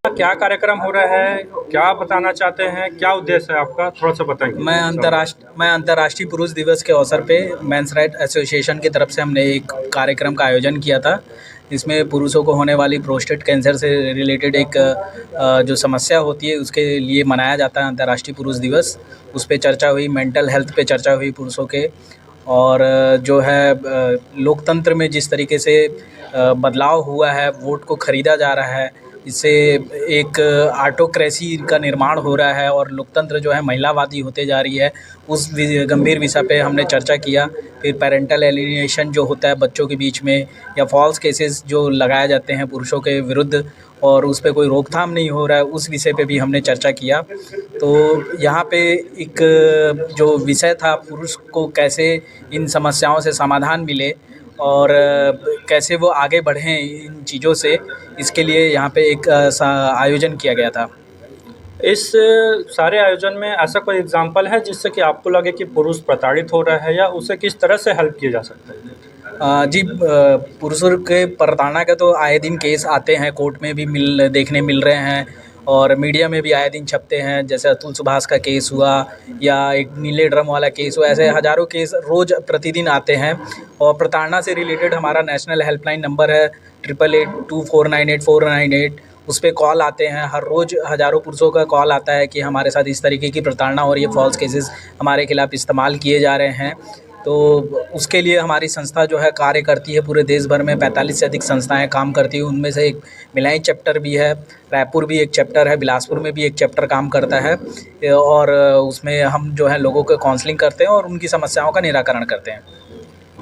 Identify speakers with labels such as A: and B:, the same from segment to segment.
A: क्या कार्यक्रम हो रहा है, क्या बताना चाहते हैं, क्या उद्देश्य है आपका, थोड़ा सा बताएंगे।
B: मैं अंतर्राष्ट्रीय पुरुष दिवस के अवसर पे मेंस राइट एसोसिएशन की तरफ से हमने एक कार्यक्रम का आयोजन किया था। इसमें पुरुषों को होने वाली प्रोस्टेट कैंसर से रिलेटेड एक जो समस्या होती है उसके लिए मनाया जाता है अंतर्राष्ट्रीय पुरुष दिवस। उस पे चर्चा हुई, मेंटल हेल्थ पे चर्चा हुई पुरुषों के। और जो है लोकतंत्र में जिस तरीके से बदलाव हुआ है, वोट को ख़रीदा जा रहा है, इससे एक ऑटोक्रेसी का निर्माण हो रहा है और लोकतंत्र जो है महिलावादी होते जा रही है, उस गंभीर विषय पे हमने चर्चा किया। फिर पेरेंटल एलिनेशन जो होता है बच्चों के बीच में, या फॉल्स केसेस जो लगाए जाते हैं पुरुषों के विरुद्ध और उस पे कोई रोकथाम नहीं हो रहा है, उस विषय पे भी हमने चर्चा किया। तो यहाँ पे एक जो विषय था, पुरुष को कैसे इन समस्याओं से समाधान मिले और कैसे वो आगे बढ़ें इन चीज़ों से, इसके लिए यहाँ पे एक आयोजन किया गया था।
A: इस सारे आयोजन में ऐसा कोई एग्जाम्पल है जिससे कि आपको लगे कि पुरुष प्रताड़ित हो रहा है, या उसे किस तरह से हेल्प किया जा सकता है?
B: जी, पुरुषों के प्रताड़ना के तो आए दिन केस आते हैं, कोर्ट में भी देखने मिल रहे हैं और मीडिया में भी आए दिन छपते हैं। जैसे अतुल सुभाष का केस हुआ या एक नीले ड्रम वाला केस हुआ, ऐसे हज़ारों केस रोज़ प्रतिदिन आते हैं। और प्रताड़ना से रिलेटेड हमारा नेशनल हेल्पलाइन नंबर है 8882498498। उस पे कॉल आते हैं, हर रोज़ हज़ारों पुरुषों का कॉल आता है कि हमारे साथ इस तरीके की प्रताड़ना और ये फॉल्स केसेस हमारे खिलाफ़ इस्तेमाल किए जा रहे हैं। तो उसके लिए हमारी संस्था जो है कार्य करती है। पूरे देश भर में 45 से अधिक संस्थाएं काम करती हैं। उनमें से एक भिलाई चैप्टर भी है, रायपुर भी एक चैप्टर है, बिलासपुर में भी एक चैप्टर काम करता है। और उसमें हम जो है लोगों को काउंसलिंग करते हैं और उनकी समस्याओं का निराकरण करते हैं।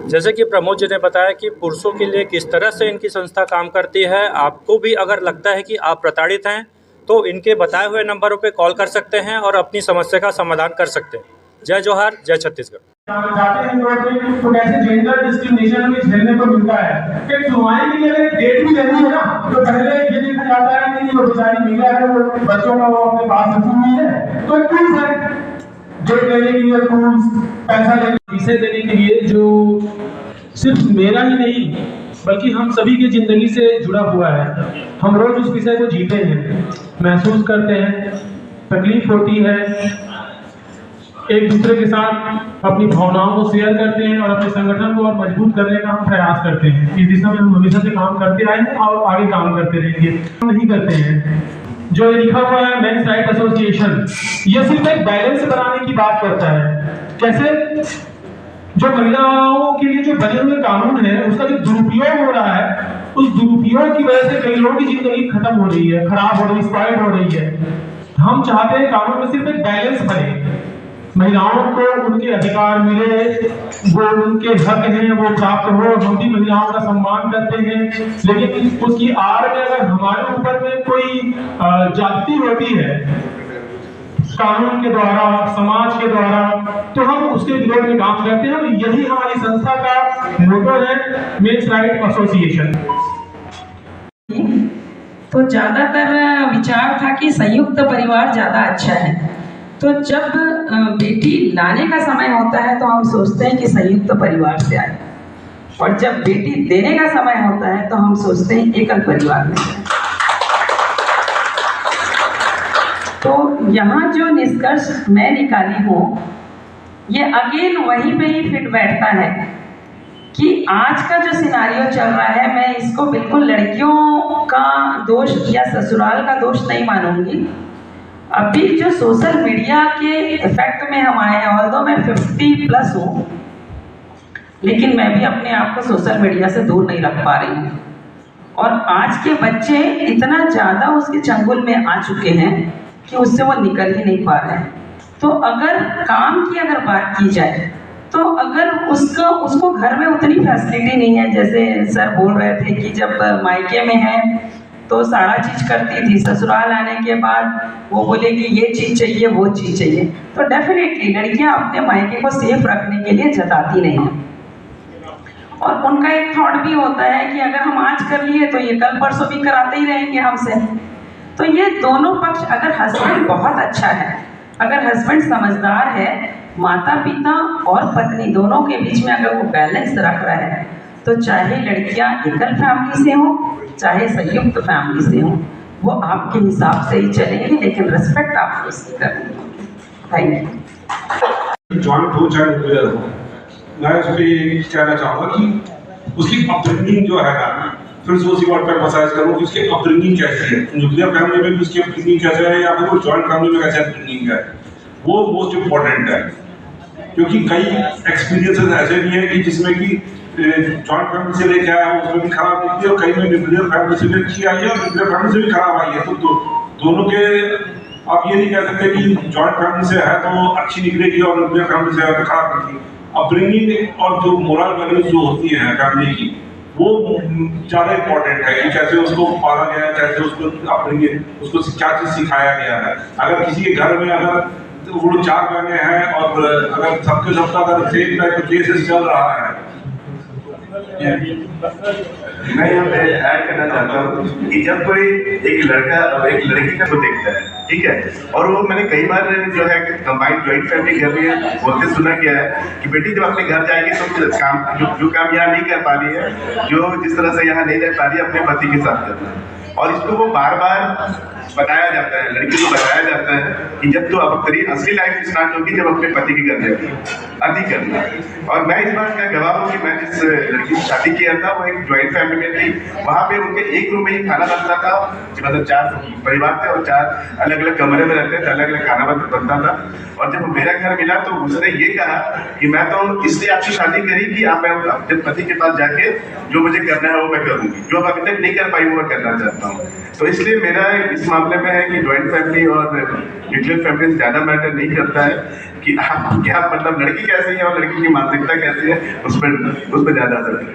A: जैसे कि प्रमोद जी ने बताया कि पुरुषों के लिए किस तरह से इनकी संस्था काम करती है, आपको भी अगर लगता है कि आप प्रताड़ित हैं तो इनके बताए हुए नंबरों पे कॉल कर सकते हैं और अपनी समस्या का समाधान कर सकते हैं। जय जोहार, जय छत्तीसगढ़।
C: जाते हैं तो कैसे जेंडर डिस्क्रिमिनेशन भी झेलने को मिलता है। फिर सुनवाई के लिए अगर डेट भी लेनी है ना, तो पहले ये देखा जाता है कि वो बेचारी महिला है, वो बच्चों का वो अपने पास रखी हुई है, तो टूल्स है डेट लेने के लिए, टूल्स पैसा इसे देने के लिए, जो सिर्फ मेरा ही नहीं बल्कि हम सभी की जिंदगी से जुड़ा हुआ है। हम रोज उस विषय को जीते हैं, महसूस करते हैं, तकलीफ होती है, एक दूसरे के साथ अपनी भावनाओं को शेयर करते हैं और अपने संगठन को और मजबूत करने का हम प्रयास करते हैं। इस दिशा में हम हमेशा से काम करते आए हैं और आगे काम करते रहेंगे। हम नहीं करते हैं जो लिखा हुआ है मेंस राइट एसोसिएशन, ये सिर्फ एक बैलेंस बनाने की बात करता है। कैसे जो महिलाओं के लिए जो बने हुए कानून है उसका जो दुरुपयोग हो रहा है, उस दुरुपयोग की वजह से कई लोगों की जिंदगी खत्म हो रही है, खराब हो रही है, स्पॉइल हो रही है। हम चाहते हैं कानून में सिर्फ एक बैलेंस बने, महिलाओं को उनके अधिकार मिले, वो उनके हक हैं वो प्राप्त हो। हम भी महिलाओं का सम्मान करते हैं, लेकिन उसकी आड़ में अगर हमारे ऊपर में कोई जाति होती है कानून के द्वारा, समाज के द्वारा, तो हम उसके विरोध में काम करते हैं। और यही हमारी संस्था का मोटो है, मेंस राइट एसोसिएशन।
D: तो ज्यादातर विचार था कि संयुक्त परिवार ज्यादा अच्छा है। तो जब बेटी लाने का समय होता है तो हम सोचते हैं कि संयुक्त परिवार से आए, और जब बेटी देने का समय होता है तो हम सोचते हैं एकल परिवार में से। तो यहाँ जो निष्कर्ष मैं निकाली हूँ, ये अगेन वहीं पे ही फिट बैठता है कि आज का जो सिनारियो चल रहा है, मैं इसको बिल्कुल लड़कियों का दोष या ससुराल का दोष नहीं मानूंगी। अभी जो सोशल मीडिया के इफेक्ट में हम आए हैं, ऑल्दो मैं 50+ हूँ, लेकिन मैं भी अपने आप को सोशल मीडिया से दूर नहीं रख पा रही हूँ। और आज के बच्चे इतना ज़्यादा उसके चंगुल में आ चुके हैं कि उससे वो निकल ही नहीं पा रहे हैं। तो अगर काम की अगर बात की जाए, तो अगर उसको घर में उतनी फैसिलिटी नहीं है, जैसे सर बोल रहे थे कि जब मायके में है तो सारा चीज़ करती थी, ससुराल आने के बाद वो बोलेगी ये चीज़ चाहिए, वो चीज़ चाहिए। तो डेफिनेटली लड़कियां अपने मायके को सेफ रखने के लिए जताती नहीं हैं। और उनका एक थॉट भी होता है कि अगर हम आज कर लिए तो ये कल परसों भी कराते ही रहेंगे हमसे। तो ये दोनों पक्ष, अगर हस्बैंड बहुत अच्छा है, अगर हस्बैंड समझदार है, माता पिता और पत्नी दोनों के बीच में अगर वो बैलेंस रख रहा है, तो चाहे लड़कियां एकल फैमिली से हों चाहे संयुक्त फैमिली से हों, वो आपके हिसाब से ही चलेंगे, लेकिन रिस्पेक्ट आपको उसकी करनी है। Thank you.
C: जॉइंट हो चाहे न्यूक्लियर हो, मैं उस पर कहना चाहूँगा कि उसकी अपब्रिंगिंग जो है ना, फिर से उसी बात पर एम्फसाइज करूँ कि उसकी अपब्रिंगिंग कैसी है, न्यूक्लियर फैमिली में भी उसकी अपब्रिंगिंग कैसे है या फिर जॉइंट फैमिली में कैसे अपब्रिंगिंग है, वो मोस्ट इम्पॉर्टेंट है। क्योंकि कई एक्सपीरियंसेस ऐसे भी हैं कि जिसमें कि जॉइंट फैमिली से लेके आया है उसमें भी खराब निकली और कई में न्यूक्लियर फैमिली से भी अच्छी आई है और न्यूक्लियर फैमिली से भी खराब आई है। तो दोनों के आप ये नहीं कह सकते कि जॉइंट फैमिली से है तो अच्छी निकलेगी और न्यूक्लियर फैमिली से है तो खराब निकलेगी। अपब्रिंगिंग और जो मोरल वैल्यूज जो होती है फैमिली की, वो ज़्यादा इम्पोर्टेंट है कि कैसे उसको पाला गया है, कैसे उसको अपब्रिंगिंग उसको क्या चीज़ सिखाया गया है। अगर किसी के घर में अगर वो 4 बहनें हैं और अगर सबके सबका अगर सेम टाइप का केसेस चल रहा है,
E: मैं यहाँ पे ऐड करना चाहता हूँ कि जब कोई एक लड़का और एक लड़की का को देखता है, ठीक है, और वो मैंने कई बार जो है कंबाइंड जॉइंट फैमिली घर में बोलते सुना गया है कि बेटी जब अपने घर जाएगी तो काम जो काम यहाँ नहीं कर पा रही है, जो जिस तरह से यहाँ नहीं रह पा रही है, अपने पति के साथ करना है। और इसको वो बार बार बताया जाता है, लड़की को बताया जाता है कि जब तो अब तेरी असली लाइफ स्टार्ट होगी जब अपने पति की घर जाएगी, अति करना। और मैं इस बात का गवाह हूँ कि मैं जिस लड़की से शादी किया था वो एक ज्वाइंट फैमिली में थी। वहाँ पे उनके एक रूम में ही खाना बनता था, मतलब 4 परिवार थे और 4 अलग अलग कमरे में रहते थे, अलग अलग खाना बनता था। और जब मेरा घर मिला तो उसने ये कहा कि मैं तो इसलिए आपसे शादी करी कि आप मैं अपने पति के पास जाके जो मुझे करना है वो मैं करूँगी, जो अभी तक नहीं कर पाई वो मैं करना चाहता हूँ। तो इसलिए मेरा इस मामले में है कि ज्वाइंट फैमिली और न्यूक्लियर फैमिली ज़्यादा मैटर नहीं करता है कि आप क्या मतलब लड़की कैसी है और लड़की की मानसिकता कैसी है, उस पर ज़्यादा असर है।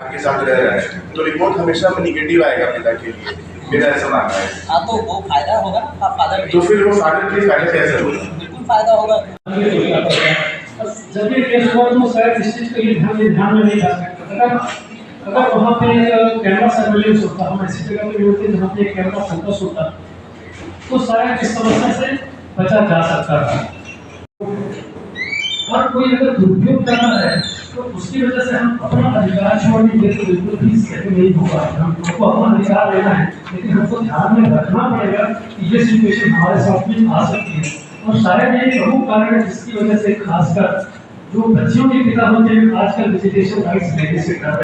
F: आपके साथ रह रहा है तो रिपोर्ट हमेशा में निगेटिव आएगा पिता के लिए, मेरा ऐसा मानना है।
B: हाँ, तो वो फायदा होगा ना फादर,
F: तो फिर वो फादर के लिए फायदा कैसे होगा?
B: बिल्कुल फायदा होगा।
G: जब ये केस हुआ तो शायद इस चीज़ को ध्यान में नहीं आ सकता। अगर वहाँ पे कैमरा सर्वेलेंस होता, हम ऐसी जगह पे होते जहाँ पे कैमरा फोकस होता, तो शायद इस समस्या से बचा जा सकता था। और कोई अगर दुरुपयोग कर रहा है तो उसकी वजह से हम अपना अधिकार छोड़ देंगे तो बिल्कुल भी सही नहीं होगा। हमको अपना अधिकार लेना है, लेकिन हमको ध्यान में रखना पड़ेगा कि ये सिचुएशन हमारे साथ में आ सकती है। और शायद ये प्रमुख कारण है जिसकी वजह से खासकर जो बच्चियों के पिता होते हैं आजकल विजिटेशन राइट्स लेने से कर रहे हैं।